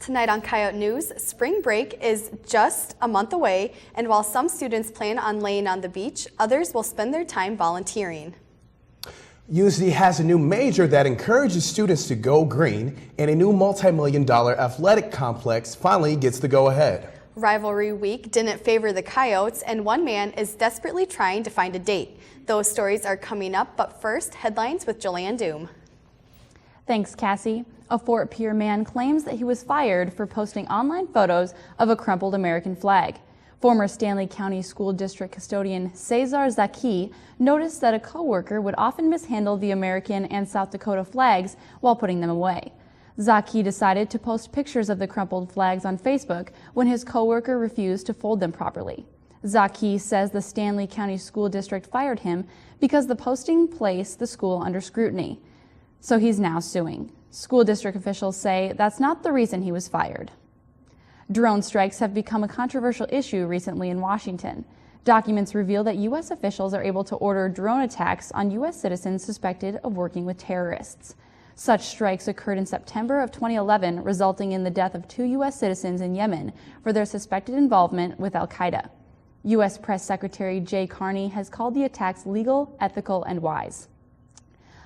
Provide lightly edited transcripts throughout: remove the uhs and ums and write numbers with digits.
Tonight on Coyote News, spring break is just a month away, and while some students plan on laying on the beach, others will spend their time volunteering. USD has a new major that encourages students to go green, and a new multi-million-dollar athletic complex finally gets the go-ahead. Rivalry week didn't favor the Coyotes, and one man is desperately trying to find a date. Those stories are coming up, but first, headlines with Joanne Doom. Thanks, Cassie. A Fort Pierre man claims that he was fired for posting online photos of a crumpled American flag. Former Stanley County School District custodian Cesar Zaki noticed that a co-worker would often mishandle the American and South Dakota flags while putting them away. Zaki decided to post pictures of the crumpled flags on Facebook when his co-worker refused to fold them properly. Zaki says the Stanley County School District fired him because the posting placed the school under scrutiny. So he's now suing. School district officials say that's not the reason he was fired. Drone strikes have become a controversial issue recently in Washington. Documents reveal that U.S. officials are able to order drone attacks on U.S. citizens suspected of working with terrorists. Such strikes occurred in September of 2011, resulting in the death of 2 U.S. citizens in Yemen for their suspected involvement with al-Qaeda. U.S. Press Secretary Jay Carney has called the attacks legal, ethical, and wise.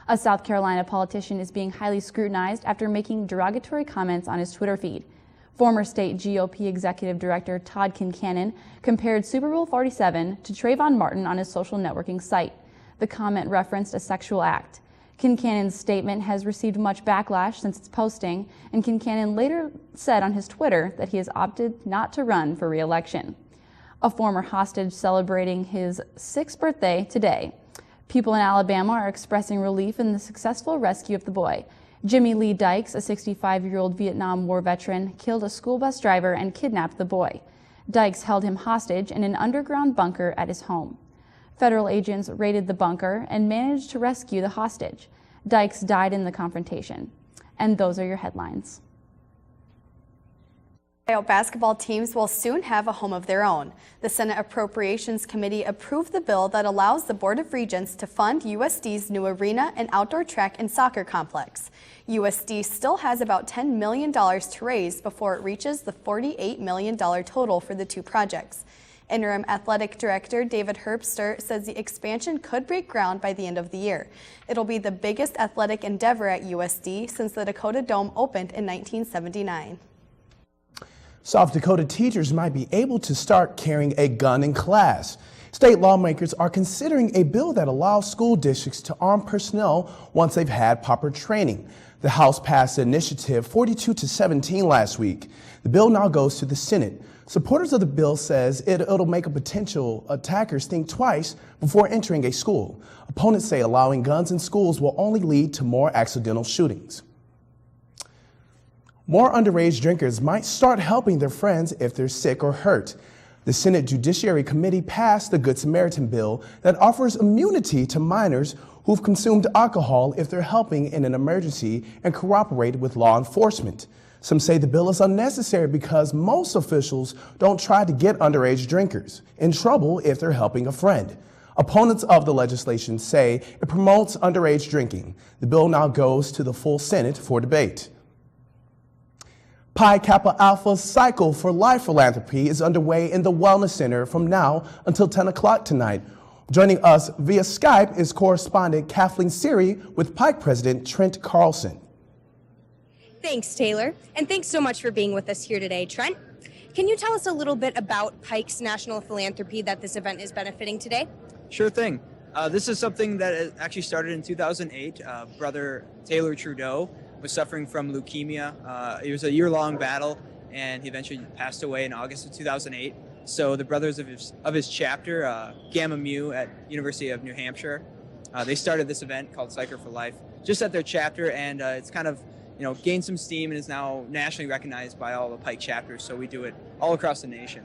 A South Carolina politician is being highly scrutinized after making derogatory comments on his Twitter feed. Former state GOP executive director Todd Kincannon compared Super Bowl 47 to Trayvon Martin on his social networking site. The comment referenced a sexual act. Kincannon's statement has received much backlash since its posting, and Kincannon later said on his Twitter that he has opted not to run for re-election. A former hostage celebrating his 6th birthday today. People in Alabama are expressing relief in the successful rescue of the boy. Jimmy Lee Dykes, a 65-year-old Vietnam War veteran, killed a school bus driver and kidnapped the boy. Dykes held him hostage in an underground bunker at his home. Federal agents raided the bunker and managed to rescue the hostage. Dykes died in the confrontation. And those are your headlines. Coyote basketball teams will soon have a home of their own. The Senate Appropriations Committee approved the bill that allows the Board of Regents to fund USD's new arena and outdoor track and soccer complex. USD still has about $10 million to raise before it reaches the $48 million total for the 2 projects. Interim Athletic Director David Herbster says the expansion could break ground by the end of the year. It'll be the biggest athletic endeavor at USD since the Dakota Dome opened in 1979. South Dakota teachers might be able to start carrying a gun in class. State lawmakers are considering a bill that allows school districts to arm personnel once they've had proper training. The House passed the initiative 42-17 last week. The bill now goes to the Senate. Supporters of the bill says it'll make potential attackers think twice before entering a school. Opponents say allowing guns in schools will only lead to more accidental shootings. More underage drinkers might start helping their friends if they're sick or hurt. The Senate Judiciary Committee passed the Good Samaritan bill that offers immunity to minors who've consumed alcohol if they're helping in an emergency and cooperate with law enforcement. Some say the bill is unnecessary because most officials don't try to get underage drinkers in trouble if they're helping a friend. Opponents of the legislation say it promotes underage drinking. The bill now goes to the full Senate for debate. Pi Kappa Alpha Cycle for Life philanthropy is underway in the Wellness Center from now until 10 o'clock tonight. Joining us via Skype is correspondent Kathleen Siri with Pike President Trent Carlson. Thanks, Taylor, and thanks so much for being with us here today, Trent. Can you tell us a little bit about Pike's national philanthropy that this event is benefiting today? Sure thing. This is something that actually started in 2008. Brother Taylor Trudeau was suffering from leukemia. It was a year-long battle, and he eventually passed away in August of 2008. So the brothers of his chapter, Gamma Mu at University of New Hampshire, they started this event called Cycle for Life just at their chapter, and it's kind of gained some steam and is now nationally recognized by all the Pike chapters. So we do it all across the nation.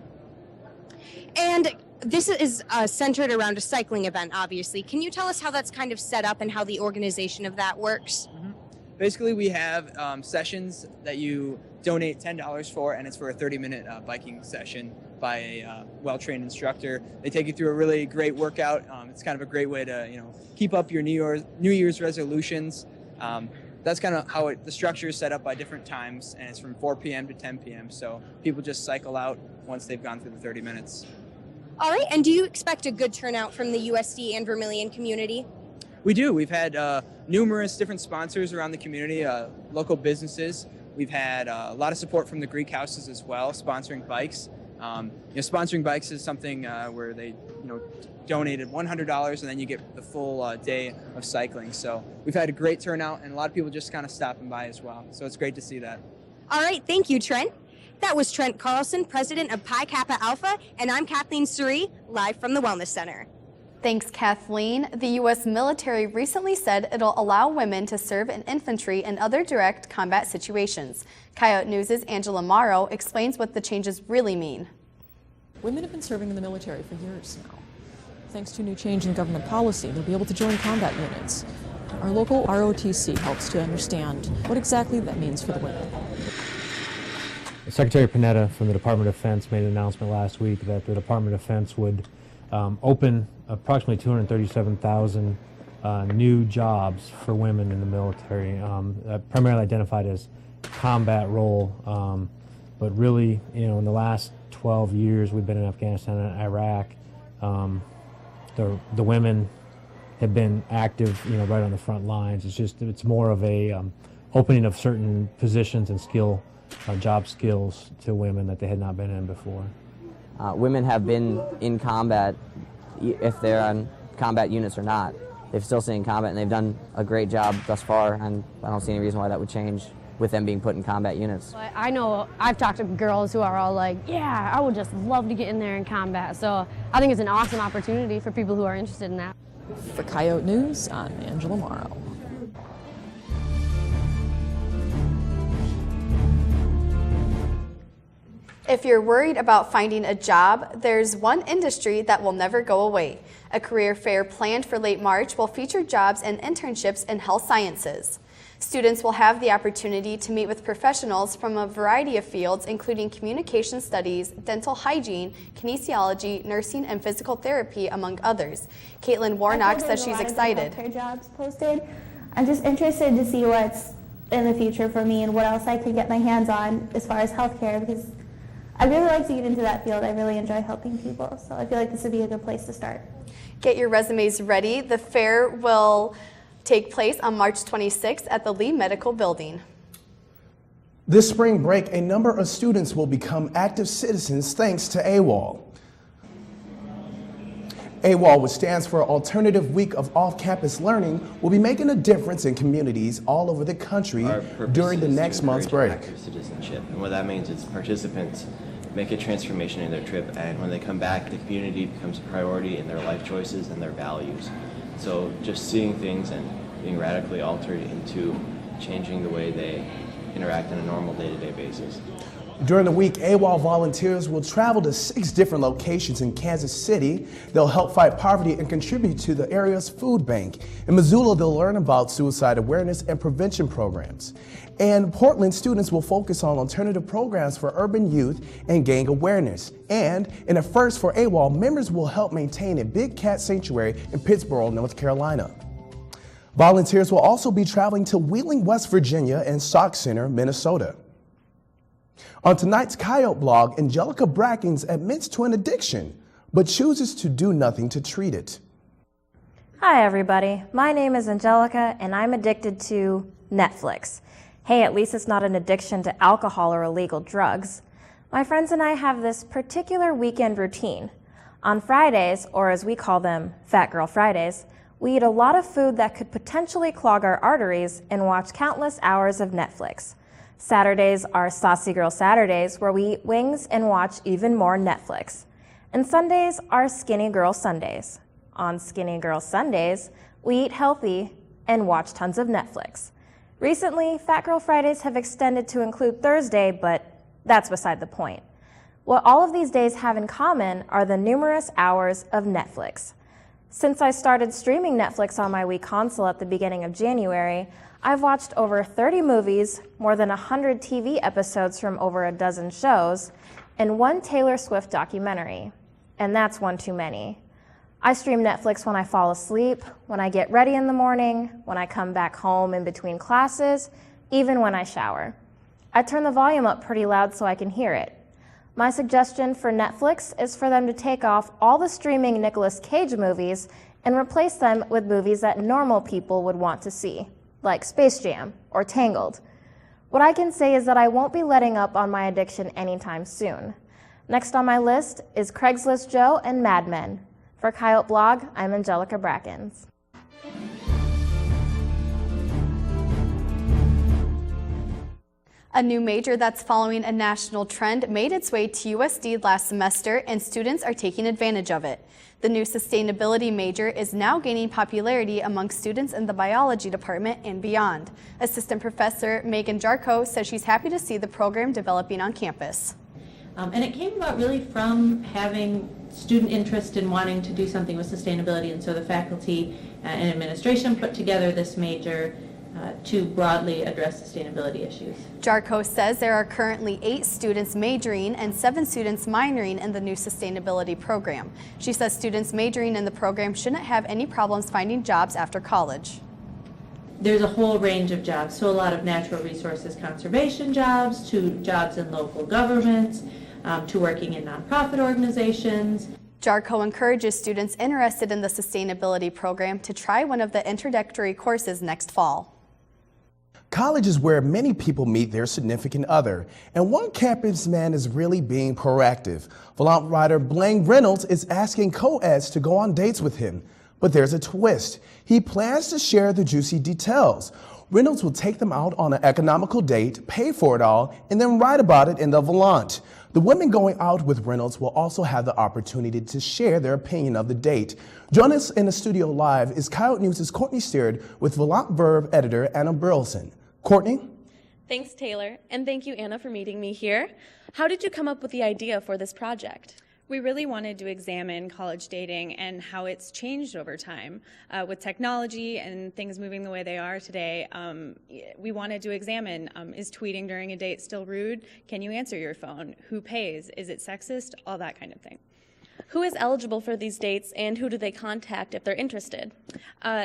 And this is centered around a cycling event, obviously. Can you tell us how that's kind of set up and how the organization of that works? Mm-hmm. Basically, we have sessions that you donate $10 for, and it's for a 30-minute biking session by a well-trained instructor. They take you through a really great workout. It's kind of a great way to keep up your New Year's resolutions. that's kind of how the structure is set up by different times, and it's from 4 p.m. to 10 p.m. So people just cycle out once they've gone through the 30 minutes. All right, and do you expect a good turnout from the USD and Vermilion community? We do. We've had numerous different sponsors around the community, local businesses. We've had a lot of support from the Greek houses as well, sponsoring bikes. Sponsoring bikes is something where they, donated $100 and then you get the full day of cycling. So we've had a great turnout and a lot of people just kind of stopping by as well. So it's great to see that. All right, thank you, Trent. That was Trent Carlson, president of Pi Kappa Alpha, and I'm Kathleen Suri, live from the Wellness Center. Thanks, Kathleen. The U.S. military recently said it'll allow women to serve in infantry and other direct combat situations. Coyote News' Angela Morrow explains what the changes really mean. Women have been serving in the military for years now. Thanks to a new change in government policy, they'll be able to join combat units. Our local ROTC helps to understand what exactly that means for the women. Secretary Panetta from the Department of Defense made an announcement last week that the Department of Defense would open approximately 237,000 new jobs for women in the military, primarily identified as combat role. But really, in the last 12 years we've been in Afghanistan and Iraq, the women have been active, right on the front lines. It's more of a opening of certain positions and job skills to women that they had not been in before. Women have been in combat, if they're on combat units or not. They've still stayed in combat, and they've done a great job thus far, and I don't see any reason why that would change with them being put in combat units. I know I've talked to girls who are all like, yeah, I would just love to get in there in combat. So I think it's an awesome opportunity for people who are interested in that. For Coyote News, I'm Angela Morrow. If you're worried about finding a job, there's one industry that will never go away. A career fair planned for late March will feature jobs and internships in health sciences. Students will have the opportunity to meet with professionals from a variety of fields, including communication studies, dental hygiene, kinesiology, nursing, and physical therapy, among others. Caitlin Warnock says she's excited. Healthcare jobs posted. I'm just interested to see what's in the future for me and what else I could get my hands on as far as healthcare, because I really like to get into that field. I really enjoy helping people, so I feel like this would be a good place to start. Get your resumes ready. The fair will take place on March 26th at the Lee Medical Building. This spring break, a number of students will become active citizens thanks to AWOL. AWOL, which stands for Alternative Week of Off-Campus Learning, will be making a difference in communities all over the country during the next month's break. Active citizenship, and what that means is participants make a transformation in their trip, and when they come back, the community becomes a priority in their life choices and their values. So just seeing things and being radically altered into changing the way they interact on a normal day-to-day basis. During the week, AWOL volunteers will travel to 6 different locations in Kansas City. They'll help fight poverty and contribute to the area's food bank. In Missoula, they'll learn about suicide awareness and prevention programs. And Portland, students will focus on alternative programs for urban youth and gang awareness. And in a first for AWOL, members will help maintain a big cat sanctuary in Pittsboro, North Carolina. Volunteers will also be traveling to Wheeling, West Virginia and Sauk Center, Minnesota. On tonight's Coyote blog, Angelica Brackens admits to an addiction, but chooses to do nothing to treat it. Hi everybody, my name is Angelica and I'm addicted to Netflix. Hey, at least it's not an addiction to alcohol or illegal drugs. My friends and I have this particular weekend routine. On Fridays, or as we call them, Fat Girl Fridays, we eat a lot of food that could potentially clog our arteries and watch countless hours of Netflix. Saturdays are Saucy Girl Saturdays, where we eat wings and watch even more Netflix. And Sundays are Skinny Girl Sundays. On Skinny Girl Sundays, we eat healthy and watch tons of Netflix. Recently, Fat Girl Fridays have extended to include Thursday, but that's beside the point. What all of these days have in common are the numerous hours of Netflix. Since I started streaming Netflix on my Wii console at the beginning of January, I've watched over 30 movies, more than 100 TV episodes from over a dozen shows, and 1 Taylor Swift documentary. And that's one too many. I stream Netflix when I fall asleep, when I get ready in the morning, when I come back home in between classes, even when I shower. I turn the volume up pretty loud so I can hear it. My suggestion for Netflix is for them to take off all the streaming Nicolas Cage movies and replace them with movies that normal people would want to see, like Space Jam or Tangled. What I can say is that I won't be letting up on my addiction anytime soon. Next on my list is Craigslist Joe and Mad Men. For Coyote Blog, I'm Angelica Brackens. A new major that's following a national trend made its way to USD last semester, and students are taking advantage of it. The new sustainability major is now gaining popularity among students in the biology department and beyond. Assistant Professor Megan Jarko says she's happy to see the program developing on campus. And it came about really from having student interest in wanting to do something with sustainability, and so the faculty and administration put together this major to broadly address sustainability issues. Jarko says there are currently 8 students majoring and 7 students minoring in the new sustainability program. She says students majoring in the program shouldn't have any problems finding jobs after college. There's a whole range of jobs, so a lot of natural resources conservation jobs, to jobs in local governments, to working in nonprofit organizations. Jarko encourages students interested in the sustainability program to try one of the introductory courses next fall. College is where many people meet their significant other, and one campus man is really being proactive. Volant writer Blaine Reynolds is asking co-eds to go on dates with him. But there's a twist. He plans to share the juicy details. Reynolds will take them out on an economical date, pay for it all, and then write about it in the Volant. The women going out with Reynolds will also have the opportunity to share their opinion of the date. Joining us in the studio live is Coyote News' Courtney Stewart with Volant Verb editor Anna Burleson. Courtney? Thanks, Taylor, and thank you, Anna, for meeting me here. How did you come up with the idea for this project? We really wanted to examine college dating and how it's changed over time. With technology and things moving the way they are today, we wanted to examine, is tweeting during a date still rude? Can you answer your phone? Who pays? Is it sexist? All that kind of thing. Who is eligible for these dates, and who do they contact if they're interested?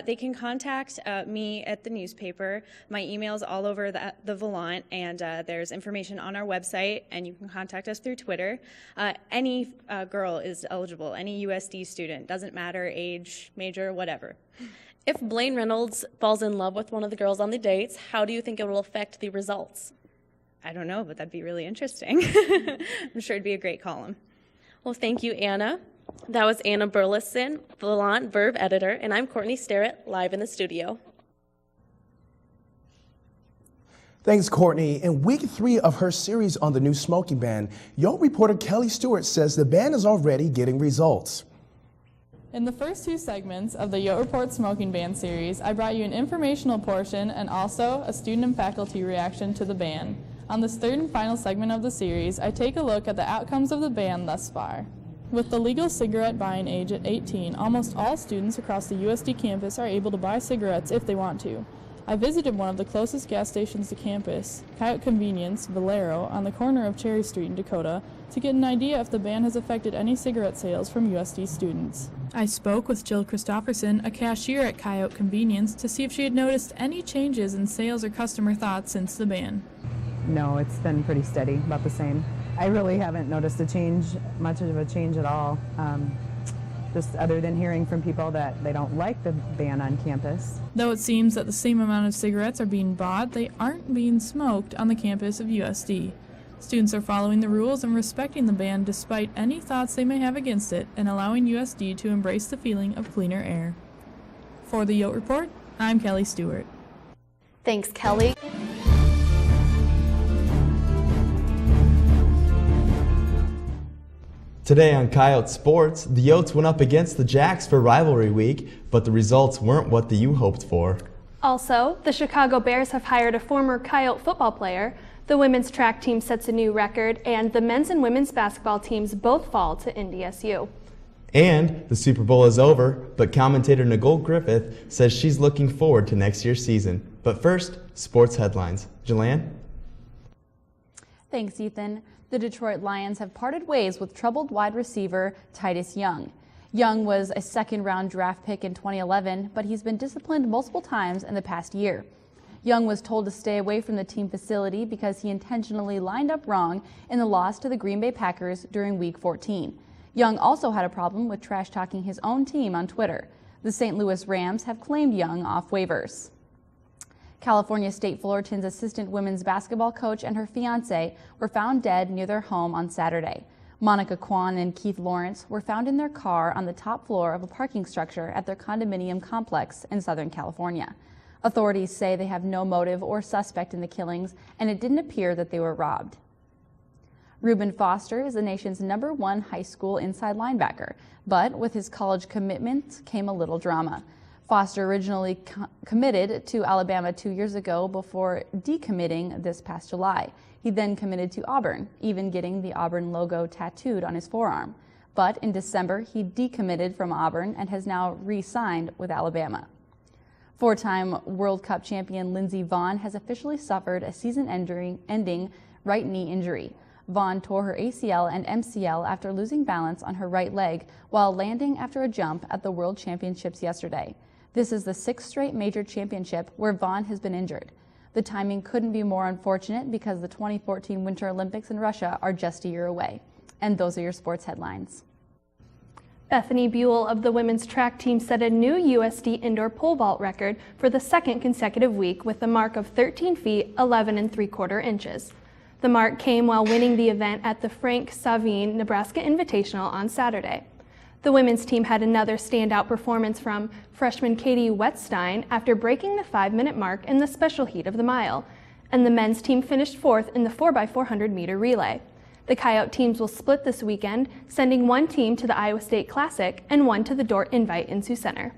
They can contact me at the newspaper. My email's all over the Volant, and there's information on our website, and you can contact us through Twitter. Any girl is eligible, any USD student, doesn't matter age, major, whatever. If Blaine Reynolds falls in love with one of the girls on the dates, how do you think it will affect the results? I don't know, but that'd be really interesting. I'm sure it'd be a great column. Well, thank you, Anna. That was Anna Burleson, Volant Verb editor, and I'm Courtney Starrett, live in the studio. Thanks, Courtney. In week 3 of her series on the new smoking ban, Yo reporter Kelly Stewart says the ban is already getting results. In the first 2 segments of the Yo Report Smoking Ban series, I brought you an informational portion and also a student and faculty reaction to the ban. On this 3rd and final segment of the series, I take a look at the outcomes of the ban thus far. With the legal cigarette buying age at 18, almost all students across the USD campus are able to buy cigarettes if they want to. I visited one of the closest gas stations to campus, Coyote Convenience, Valero, on the corner of Cherry Street in Dakota, to get an idea if the ban has affected any cigarette sales from USD students. I spoke with Jill Christopherson, a cashier at Coyote Convenience, to see if she had noticed any changes in sales or customer thoughts since the ban. No, it's been pretty steady, about the same. I really haven't noticed much of a change at all, just other than hearing from people that they don't like the ban on campus. Though it seems that the same amount of cigarettes are being bought, they aren't being smoked on the campus of USD. Students are following the rules and respecting the ban despite any thoughts they may have against it, and allowing USD to embrace the feeling of cleaner air. For the Yote Report, I'm Kelly Stewart. Thanks, Kelly. Today on Coyote Sports, the Yotes went up against the Jacks for rivalry week, but the results weren't what the U hoped for. Also, the Chicago Bears have hired a former Coyote football player, the women's track team sets a new record, and the men's and women's basketball teams both fall to NDSU. And the Super Bowl is over, but commentator Nicole Griffith says she's looking forward to next year's season. But first, sports headlines. Jelan? Thanks, Ethan. The Detroit Lions have parted ways with troubled wide receiver Titus Young. Young was a second-round draft pick in 2011, but he's been disciplined multiple times in the past year. Young was told to stay away from the team facility because he intentionally lined up wrong in the loss to the Green Bay Packers during Week 14. Young also had a problem with trash-talking his own team on Twitter. The St. Louis Rams have claimed Young off waivers. California State Fullerton's assistant women's basketball coach and her fiancé were found dead near their home on Saturday. Monica Kwan and Keith Lawrence were found in their car on the top floor of a parking structure at their condominium complex in Southern California. Authorities say they have no motive or suspect in the killings, and it didn't appear that they were robbed. Reuben Foster is the nation's #1 high school inside linebacker, but with his college commitment came a little drama. Foster originally committed to Alabama 2 years ago before decommitting this past July. He then committed to Auburn, even getting the Auburn logo tattooed on his forearm. But in December, he decommitted from Auburn and has now re-signed with Alabama. Four-time World Cup champion Lindsey Vonn has officially suffered a season-ending right knee injury. Vonn tore her ACL and MCL after losing balance on her right leg while landing after a jump at the World Championships yesterday. This is the 6th straight major championship where Vonn has been injured. The timing couldn't be more unfortunate because the 2014 Winter Olympics in Russia are just a year away. And those are your sports headlines. Bethany Buell of the women's track team set a new USD indoor pole vault record for the second consecutive week with a mark of 13 feet 11 3/4 inches. The mark came while winning the event at the Frank Savine Nebraska Invitational on Saturday. The women's team had another standout performance from freshman Katie Wettstein after breaking the 5-minute mark in the special heat of the mile, and the men's team finished 4th in the 4x400 meter relay. The Coyote teams will split this weekend, sending one team to the Iowa State Classic and one to the Dort Invite in Sioux Center.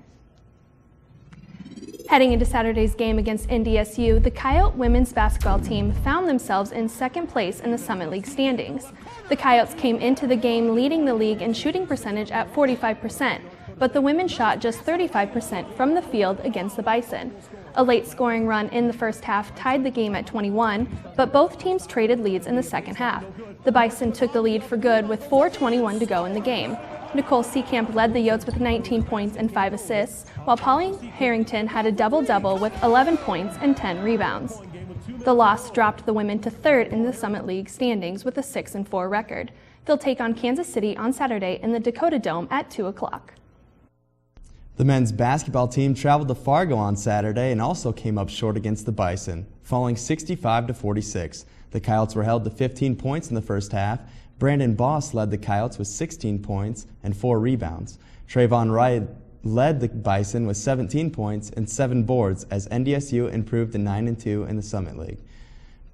Heading into Saturday's game against NDSU, the Coyote women's basketball team found themselves in second place in the Summit League standings. The Coyotes came into the game leading the league in shooting percentage at 45%, but the women shot just 35% from the field against the Bison. A late scoring run in the first half tied the game at 21, but both teams traded leads in the second half. The Bison took the lead for good with 4:21 to go in the game. Nicole Seekamp led the Yotes with 19 points and 5 assists, while Polly Harrington had a double-double with 11 points and 10 rebounds. The loss dropped the women to 3rd in the Summit League standings with a 6-4 record. They'll take on Kansas City on Saturday in the Dakota Dome at 2 o'clock. The men's basketball team traveled to Fargo on Saturday and also came up short against the Bison, falling 65-46. The Coyotes were held to 15 points in the first half. Brandon Boss led the Coyotes with 16 points and 4 rebounds. Trayvon Wright led the Bison with 17 points and 7 boards as NDSU improved to 9-2 in the Summit League.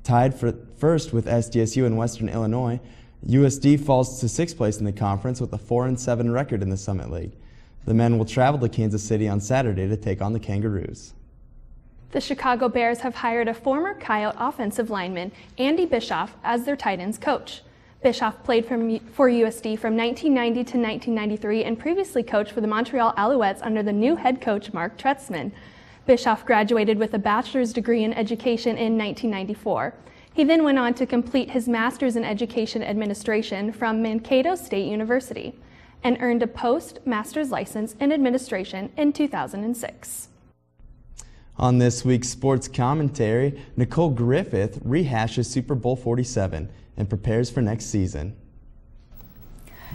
Tied for first with SDSU in Western Illinois, USD falls to 6th place in the conference with a 4-7 record in the Summit League. The men will travel to Kansas City on Saturday to take on the Kangaroos. The Chicago Bears have hired a former Coyote offensive lineman, Andy Bischoff, as their tight ends coach. Bischoff played for USD from 1990 to 1993 and previously coached for the Montreal Alouettes under the new head coach Mark Tretzman. Bischoff graduated with a bachelor's degree in education in 1994. He then went on to complete his master's in education administration from Mankato State University and earned a postmaster's license in administration in 2006. On this week's sports commentary, Nicole Griffith rehashes Super Bowl 47 and prepares for next season.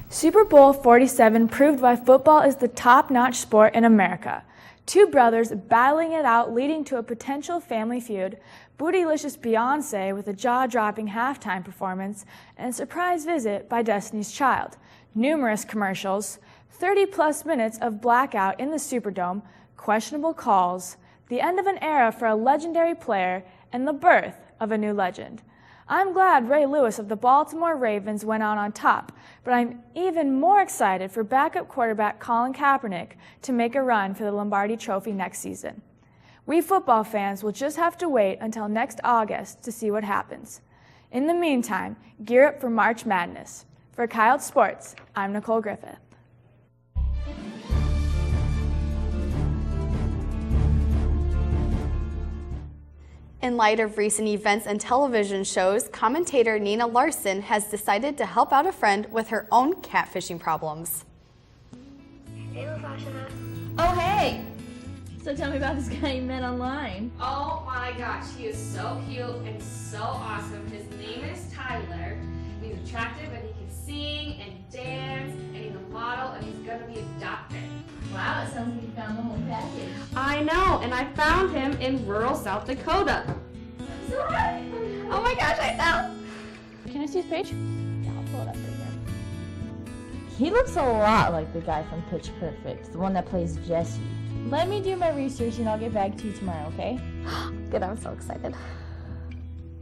Super Bowl 47 proved why football is the top-notch sport in America. Two brothers battling it out, leading to a potential family feud, bootylicious Beyonce with a jaw-dropping halftime performance, and a surprise visit by Destiny's Child. Numerous commercials, 30-plus minutes of blackout in the Superdome, questionable calls, the end of an era for a legendary player, and the birth of a new legend. I'm glad Ray Lewis of the Baltimore Ravens went out on top, but I'm even more excited for backup quarterback Colin Kaepernick to make a run for the Lombardi Trophy next season. We football fans will just have to wait until next August to see what happens. In the meantime, gear up for March Madness. For Coyote Sports, I'm Nicole Griffith. In light of recent events and television shows, commentator Nina Larson has decided to help out a friend with her own catfishing problems. Oh, hey! So tell me about this guy you met online. Oh my gosh, he is so cute and so awesome. His name is Tyler. He's attractive and he can sing and dance and he's a model and he's gonna be a doctor. Wow, it sounds like you found the whole package. I know, and I found him in rural South Dakota. So hi! Oh my gosh, I know! Can I see his page? Yeah, I'll pull it up right here. He looks a lot like the guy from Pitch Perfect, the one that plays Jesse. Let me do my research and I'll get back to you tomorrow, okay? Good, I'm so excited.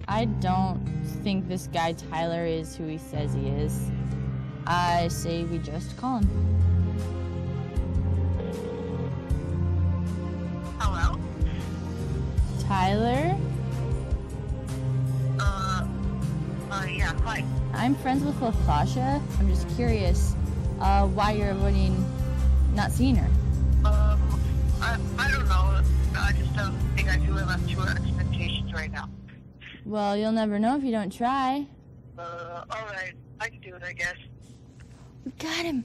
I don't think this guy Tyler is who he says he is. I say we just call him. Hello? Tyler? Yeah, hi. I'm friends with LaFasha. I'm just curious why you're avoiding not seeing her. I don't know. I just don't think I do live up to her expectations right now. Well, you'll never know if you don't try. Alright. I can do it, I guess. We got him.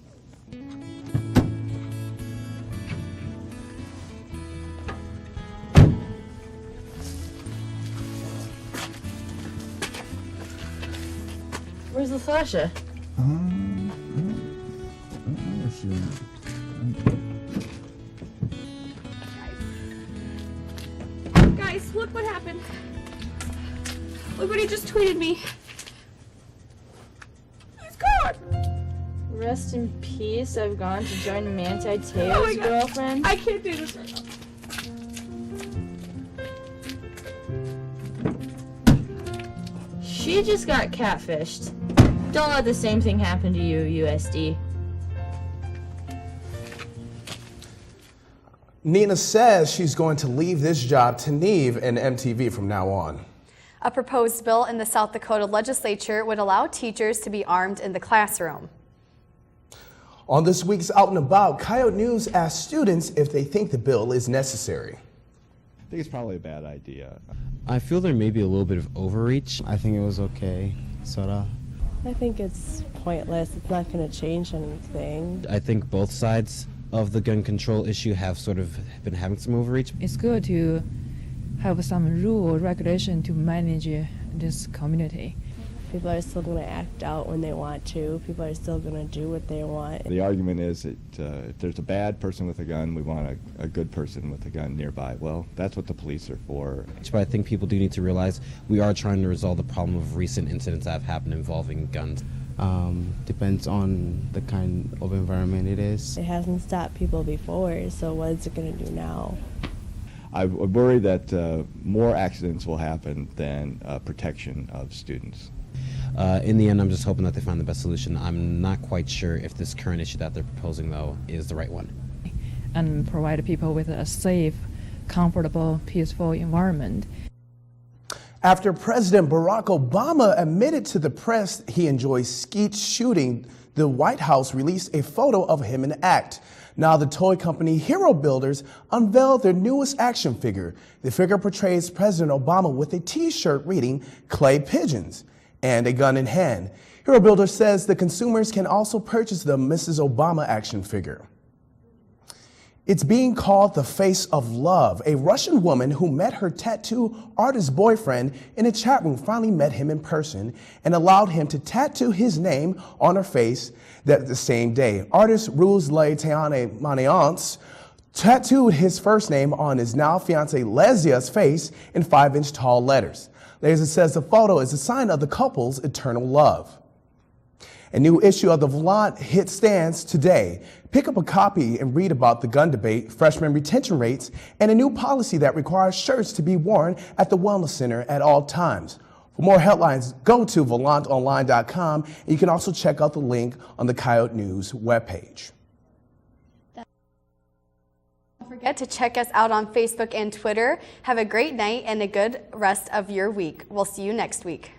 Where's LaFasha? Guys, look what happened. Look what he just tweeted me. He's gone! Rest in peace. I've gone to join Manti Te'o's girlfriend. I can't do this right now. She just got catfished. Don't let the same thing happen to you, USD. Nina says she's going to leave this job to Neve and MTV from now on. A proposed bill in the South Dakota legislature would allow teachers to be armed in the classroom. On this week's Out and About, Coyote News asked students if they think the bill is necessary. I think it's probably a bad idea. I feel there may be a little bit of overreach. I think it was okay, sorta. I think it's pointless. It's not going to change anything. I think both sides of the gun control issue have sort of been having some overreach. It's good to have some rule or regulation to manage this community. People are still going to act out when they want to. People are still going to do what they want. The argument is that if there's a bad person with a gun, we want a good person with a gun nearby. Well, that's what the police are for. But I think people do need to realize we are trying to resolve the problem of recent incidents that have happened involving guns. Depends on the kind of environment it is. It hasn't stopped people before, so what is it going to do now? I worry that more accidents will happen than protection of students. In the end, I'm just hoping that they find the best solution. I'm not quite sure if this current issue that they're proposing, though, is the right one. And provide people with a safe, comfortable, peaceful environment. After President Barack Obama admitted to the press he enjoys skeet shooting, the White House released a photo of him in act. Now the toy company Hero Builders unveiled their newest action figure. The figure portrays President Obama with a t-shirt reading "Clay Pigeons" and a gun in hand. Hero Builders says the consumers can also purchase the Mrs. Obama action figure. It's being called the face of love. A Russian woman who met her tattoo artist boyfriend in a chat room finally met him in person and allowed him to tattoo his name on her face the same day. Artist Ruslan Tayane tattooed his first name on his now fiancée Lezia's face in 5-inch tall letters. Lezia says the photo is a sign of the couple's eternal love. A new issue of the Volant hit stands today. Pick up a copy and read about the gun debate, freshman retention rates, and a new policy that requires shirts to be worn at the Wellness Center at all times. For more headlines, go to volantonline.com, and you can also check out the link on the Coyote News webpage. Don't forget to check us out on Facebook and Twitter. Have a great night and a good rest of your week. We'll see you next week.